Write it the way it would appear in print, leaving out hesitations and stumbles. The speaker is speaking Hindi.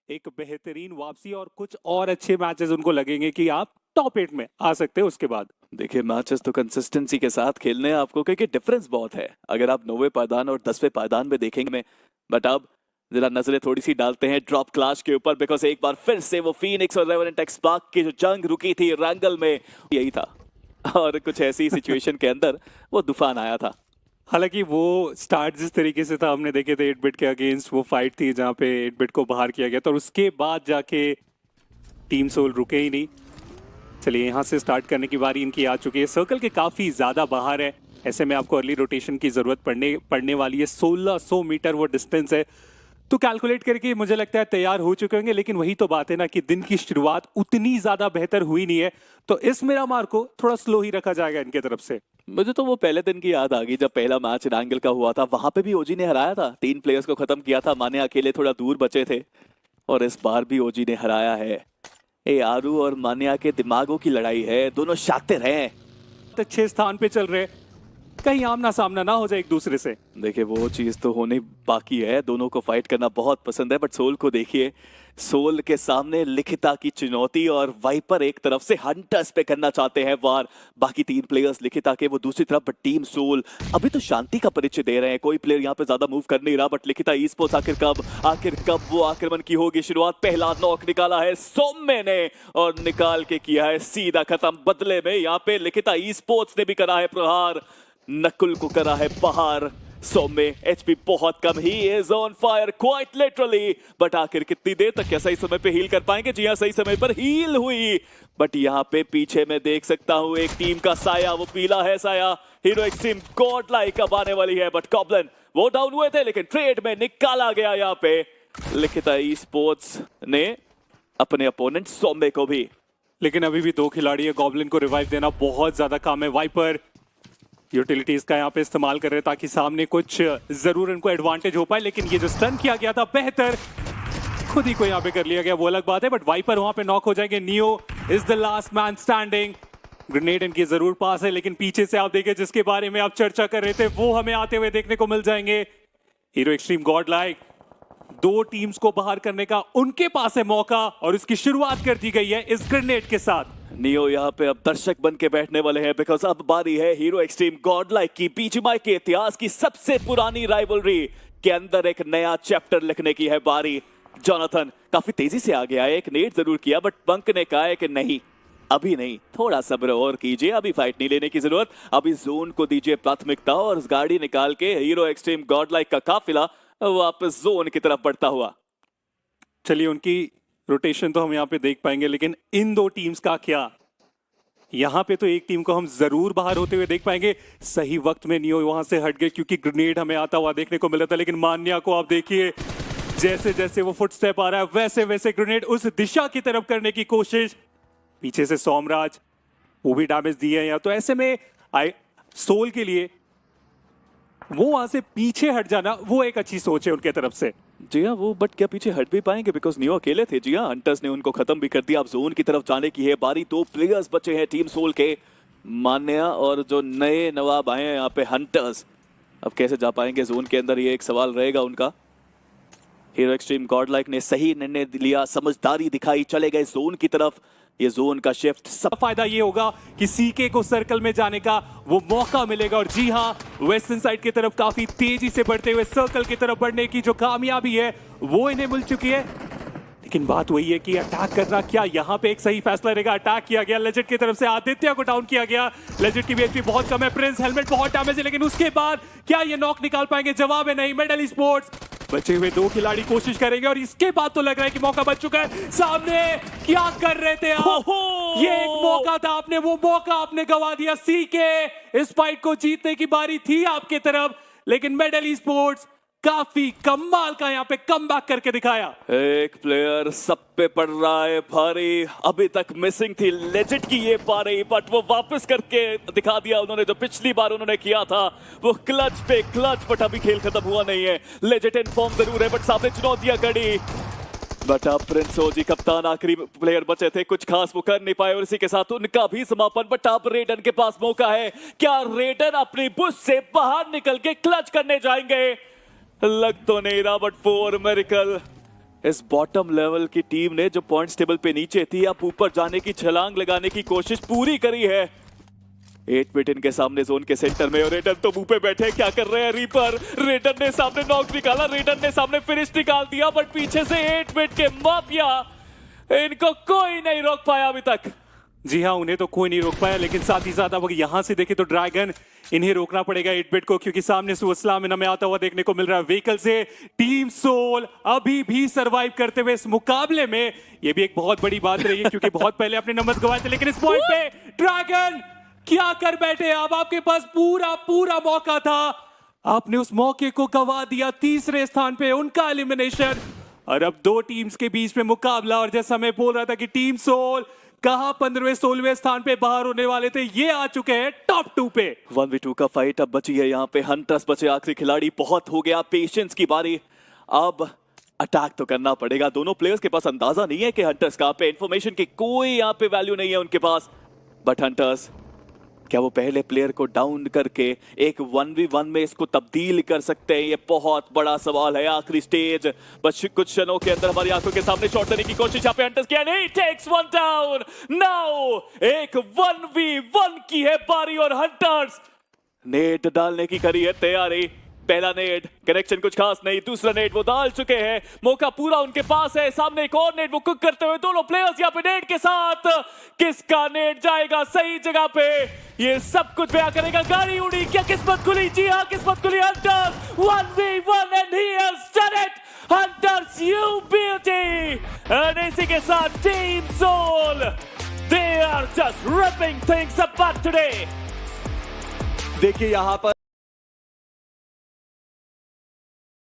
एक बेहतरीन वापसी और कुछ और अच्छे मैचेस उनको लगेंगे कि आप टॉप 8 में आ सकते हैं उसके बाद। देखिए मैचेस तो कंसिस्टेंसी के साथ खेलने हैं आपको, क्योंकि डिफरेंस बहुत है अगर आप 9वें पायदान और 10वें पायदान में देखेंगे। बट अब जरा नजरें थोड़ी सी डालते हैं ड्रॉप क्लैश के ऊपर, बिकॉज एक बार फिर से वो फीनिक्स और रेवेनेंट एक्सपार्क की जो जंग रुकी थी रैंगल में, यही था। और कुछ ऐसी सिचुएशन के अंदर वो तूफान आया था। हालांकि वो स्टार्ट जिस तरीके से था, हमने देखे थे 8-बिट के अगेंस्ट वो फाइट थी जहां पे 8-बिट को बाहर किया गया था और उसके बाद जाके टीम सोल रुके ही नहीं। चलिए यहाँ से स्टार्ट करने की बारी इनकी आ चुकी है। सर्कल के काफी ज्यादा बाहर है, ऐसे में आपको अर्ली रोटेशन की जरूरत पड़ने वाली है। 1600 मीटर वो डिस्टेंस है, तो कैलकुलेट करके मुझे लगता है तैयार हो चुके होंगे। लेकिन वही तो बात है ना कि दिन की शुरुआत उतनी ज्यादा बेहतर हुई नहीं है, तो इस मिरामार को थोड़ा स्लो ही रखा जाएगा इनके तरफ से। मुझे तो वो पहले दिन की याद आ गई जब पहला मैच रैंगल का हुआ था, वहां पे भी ओजी ने हराया था, 3 प्लेयर्स को खत्म किया था, माने अकेले थोड़ा दूर बचे थे। और इस बार भी ओजी ने हराया है। ए आरू और मान्या के दिमागों की लड़ाई है, दोनों शातिर हैं। अच्छे स्थान पे चल रहे, कहीं आमना सामना ना हो जाए एक दूसरे से। देखिए वो चीज तो होने बाकी है, दोनों को फाइट करना बहुत पसंद है। बट सोल को देखिए, सोल के सामने लिखिता की चुनौती और वाइपर एक तरफ से हंटर्स पे करना चाहते हैं वार, बाकी 3 प्लेयर्स लिखिता के वो दूसरी तरफ। बट टीम सोल अभी तो शांति का परिचय दे रहे हैं, कोई प्लेयर यहाँ पे ज्यादा मूव कर नहीं रहा। बट लिखिता ई स्पोर्ट्स आखिर कब वो आक्रमण की होगी शुरुआत। पहला नॉक निकाला है सौम्य ने और निकाल के किया है सीधा खत्म। बदले में यहाँ पे लिखिता ई स्पोर्ट्स ने भी करा है प्रहार, नकुल को करा है बहार। सौम्य एचपी बहुत कम, he is on fire quite literally. But आखिर कितनी देर तक क्या सही समय पे हील कर पाएंगे? जी हाँ, सही समय पर हील हुई। बट यहाँ पे पीछे मैं देख सकता हूँ एक टीम का साया, वो पीला है साया। हीरो एक्सट्रीम गॉड लाइक अब आने वाली है। बट गॉब्लिन वो डाउन हुए थे, लेकिन ट्रेड में निकाला गया यहाँ पे लिखिता ई स्पोर्ट्स ने अपने अपोनेंट सौम्य को भी। लेकिन अभी भी 2 खिलाड़ी है, गॉब्लिन को रिवाइव देना बहुत ज्यादा काम है। वाइपर यूटिलिटीज का यहाँ पे इस्तेमाल कर रहे हैं ताकि सामने कुछ जरूर इनको एडवांटेज हो पाए। लेकिन ये जो स्टन किया गया था बेहतर खुद ही को यहाँ पे कर लिया गया, वो अलग बात है। बट वाइपर वहां पे नॉक हो जाएंगे। Neo is the last man standing. Grenade इनकी जरूर पास है, लेकिन पीछे से आप देखें जिसके बारे में आप चर्चा कर रहे थे वो हमें आते हुए देखने को मिल जाएंगे। Hero extreme God like 2 teams को बाहर करने का उनके पास है मौका और इसकी शुरुआत कर दी गई है इस ग्रेनेड के साथ। नियो यहाँ पे अब दर्शक बन के बैठने वाले हैं, बिकॉज अब बारी है हीरो एक्सट्रीम गॉड लाइक की बीजीएमआई के इतिहास की सबसे पुरानी राइवलरी के अंदर एक नया चैप्टर लिखने की है बारी। जोनाथन काफी तेजी से आ गया है, एक नेट जरूर किया, बट बंक ने कहा है कि नहीं अभी नहीं, थोड़ा सब्र और कीजिए, अभी फाइट नहीं लेने की जरूरत, अभी जोन को दीजिए प्राथमिकता। और उस गाड़ी निकाल के हीरो एक्सट्रीम गॉड लाइक का काफिला वापस जोन की तरफ बढ़ता हुआ। चलिए उनकी रोटेशन तो हम यहाँ पे देख पाएंगे, लेकिन इन 2 टीम्स का क्या? यहाँ पे तो एक टीम को हम जरूर बाहर होते हुए देख पाएंगे। सही वक्त में नियो वहां से हट गए क्योंकि ग्रेनेड हमें आता हुआ देखने को मिला था। लेकिन मान्या को आप देखिए, जैसे जैसे वो फुटस्टेप आ रहा है वैसे वैसे ग्रेनेड उस दिशा की तरफ करने की कोशिश। पीछे से सोमराज वो भी डैमेज दिए हैं। तो ऐसे में सोल के लिए वो वहां से पीछे हट जाना वो एक अच्छी सोच है उनके तरफ से। जी हाँ, वो बट क्या पीछे हट भी पाएंगे? बिकॉज नियो अकेले थे। जी हाँ, हंटर्स ने उनको खत्म भी कर दिया। अब जोन की तरफ जाने की है बारी, 2 प्लेयर्स बचे हैं टीम सोल के, मान्या और जो नए नवाब आए हैं यहाँ पे हंटर्स। अब कैसे जा पाएंगे जोन के अंदर, ये एक सवाल रहेगा उनका। हीरो एक्सट्रीम गॉड लाइक ने सही निर्णय लिया, समझदारी दिखाई, चले गए जोन की तरफ। ये जोन का शिफ्ट सब फायदा ये होगा कि सीके को सर्कल में जाने का वो मौका मिलेगा। और जी हाँ, वेस्टर्न साइड की तरफ काफी तेजी से बढ़ते हुए सर्कल की तरफ बढ़ने की जो कामयाबी है वो इन्हें मिल चुकी है। लेकिन बात वही है कि अटैक करना क्या यहाँ पे एक सही फैसला रहेगा। अटैक किया गया लेजेंड की तरफ से, आदित्य को डाउन किया गया। लेजेंड की भी एचपी बहुत कम है, प्रिंस हेलमेट बहुत डैमेज है, लेकिन उसके बाद क्या ये नॉक निकाल पाएंगे? जवाब है नहीं। मेडल स्पोर्ट्स बचे हुए 2 खिलाड़ी कोशिश करेंगे और इसके बाद तो लग रहा है कि मौका बच चुका है। सामने क्या कर रहे थे आप? ये एक मौका था, आपने वो मौका आपने गवा दिया। सीके इस फाइट को जीतने की बारी थी आपके तरफ, लेकिन मेडल स्पोर्ट्स काफी कमाल का यहाँ पे कमबैक करके दिखाया। एक प्लेयर सब पे पड़ रहा है भारी, अभी तक मिसिंग थी लेजेंड की ये पारी, बट वो वापस करके दिखा दिया उन्होंने जो पिछली बार उन्होंने किया था, वो क्लच पे क्लच। बट अभी खेल खत्म हुआ नहीं है, लेजेंड इन फॉर्म जरूर है, बट सामने चुनौतियां कड़ी। बट अब प्रिंस ओजी कप्तान आखिरी प्लेयर बचे थे, कुछ खास वो कर नहीं पाए और इसी के साथ उनका भी समापन। बट अब रेडन के पास मौका है, क्या रेडन अपनी बुश से बाहर निकल के क्लच करने जाएंगे? लग तो नहीं रहा, बट 4 मेरिकल इस बॉटम लेवल की टीम ने जो पॉइंट्स टेबल पे नीचे थी अब ऊपर जाने की छलांग लगाने की कोशिश पूरी करी है। 8-बिट इनके सामने जोन के सेंटर में और रेडन तो मुंह पे बैठे क्या कर रहे हैं रीपर। रेडन ने सामने नॉक निकाला, रेडन ने सामने फिनिश निकाल दिया, बट पीछे से 8-बिट के माफिया इनको कोई नहीं रोक पाया अभी तक। जी हाँ, उन्हें तो कोई नहीं रोक पाया, लेकिन साथ ही साथ अब यहां से देखें तो ड्रैगन इन्हें रोकना पड़ेगा 8-बिट को, क्योंकि सामने सुअस्लाम हमें आता हुआ देखने को मिल रहा है व्हीकल से। टीम सोल अभी भी सरवाइव करते हुए इस मुकाबले में, ये भी एक बहुत बड़ी बात रही है क्योंकि बहुत पहले अपने नंबर्स गंवाए थे, लेकिन इस पॉइंट पे ड्रैगन क्या कर बैठे। अब आपके पास पूरा मौका था, आपने उस मौके को गंवा दिया। तीसरे स्थान पे उनका एलिमिनेशन और अब दो टीम्स के बीच में मुकाबला। और जैसा मैं बोल रहा था कि टीम सोल कहा 15वें 16वें स्थान पे बाहर होने वाले थे, ये आ चुके हैं टॉप 2 पे। 1v2 का फाइट अब बची है यहाँ पे। हंटर्स बचे आखिरी खिलाड़ी, बहुत हो गया पेशेंस की बारी। अब अटैक तो करना पड़ेगा। दोनों प्लेयर्स के पास अंदाजा नहीं है कि हंटर्स कहाँ पे, इंफॉर्मेशन की कोई यहाँ पे वैल्यू नहीं है उनके पास। बट हंटर्स क्या वो पहले प्लेयर को डाउन करके एक 1v1 में इसको तब्दील कर सकते हैं? ये बहुत बड़ा सवाल है। आखिरी स्टेज बस कुछ क्षणों के अंदर हमारी आंखों के सामने शॉट लेने की कोशिश यहाँ पे हंटर्स किया, नहीं टेक्स वन डाउन। नाउ एक 1v1 की है बारी और हंटर्स नेट डालने की करी है तैयारी। पहला नेट कनेक्शन कुछ खास नहीं, दूसरा नेट वो डाल चुके हैं, मौका पूरा उनके पास है। सामने एक और नेट वो कुक करते हुए दोनों प्लेयर्स यहाँ पे नेट के साथ। किसका नेट जाएगा सही जगह पे, ये सब कुछ बयां करेगा। गाड़ी उड़ी, क्या किस्मत खुली? जी हाँ, किस्मत खुली। Hunters 1v1 and he has done it. Hunters you beauty. And इसी के साथ team Soul they are just ripping things apart today. देखिए यहाँ पर